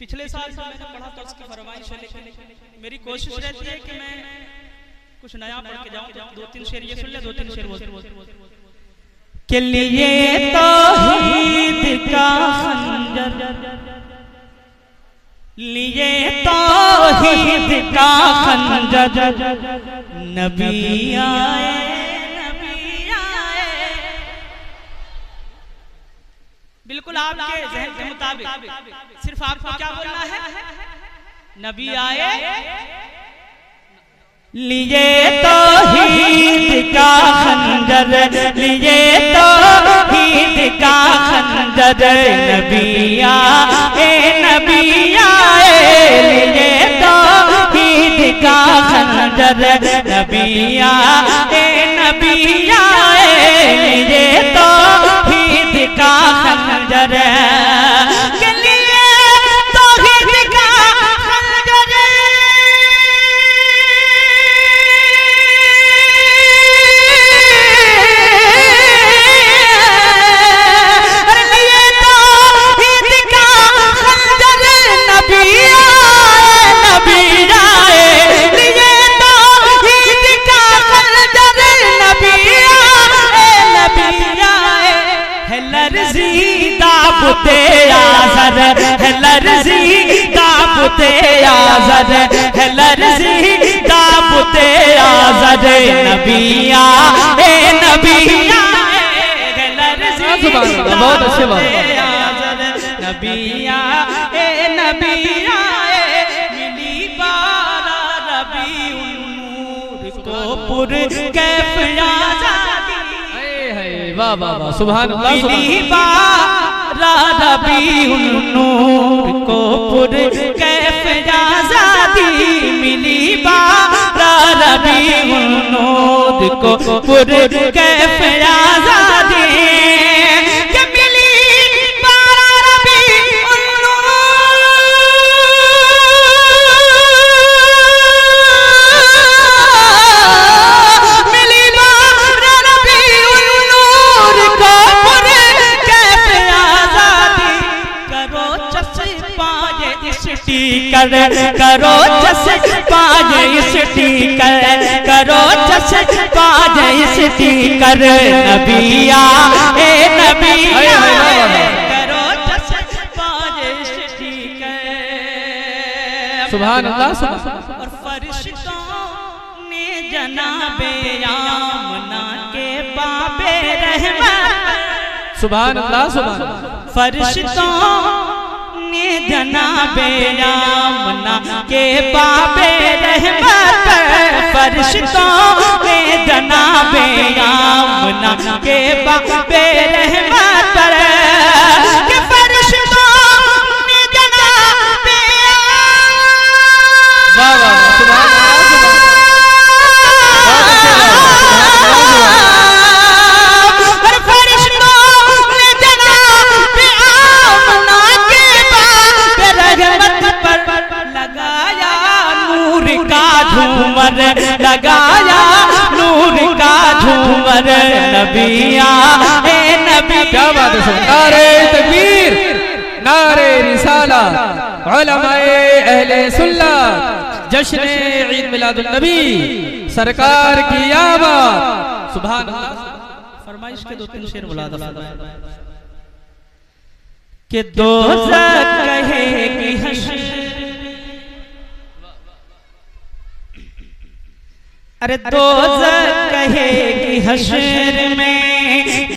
पिछले साल से मैंने पढ़ा था, उसकी फरमाइश है, लेकिन मेरी कोशिश रहती है कि मैं कुछ नया पढ़ के जाऊं। दो तीन शेर ये सुन ले, दो तीन शेर बोल के लिए तौहीद का खंजर, लिए तौहीद का खंजर, नबी आए नबी आए। बिल्कुल आपके ज़हन के मुताबिक सिर्फ आपको क्या बोलना है, नबी आए। लिए तौहीद का खंजर, लिए तौहीद का खंजर, नबी आए नबी आए। लिए तौहीद का खंजर, नबी आए नबी आए। लिए तौहीद का खंजर, लर्जी दाबते आज़द है, लर्जी दाबते आज़द, नबी आए नबी आए। लर्जी बहुत अच्छे बात, नबी आए नबी आए। मिली बारा रबी नूर को पुर कैफ आज़ादी। वाह वाह वाह, सुभान अल्लाह। मिली बारा रबी नूर को पुर कैफ आज़ादी, मिली बारा रबी नूर को पुर कैफ आज़ादी। करो जस पाजे स्टीकर, करो जस पाजे स्टीकर, नबी आए नबी आए। करो जस पाजे स्टीकर, सुभान अल्लाह। और फरिश्तों ने जनाबे आमना के बाबे रहमत, सुभान अल्लाह सुभान अल्लाह। फरिश्तों ने जनाबे आमना के बाबे रहमत, फरिश्तों ने जनाबे आमना के बाबे रहमत, के फरिश्तों ने जनाबे लगाया नूर का झूमर, नबी आए नबी। क्या बात है, नारे तकबीर, नारे रिसालत, उलमाए अहले सुन्नत, जश्न ईद मिलादुन नबी, सरकार की आमद, सुभान अल्लाह। फरमाइश के दो तीन शेर बुला दो कि दोज़ख कहेगी हश्र, अरे दोज़ख कहेगी हश्र में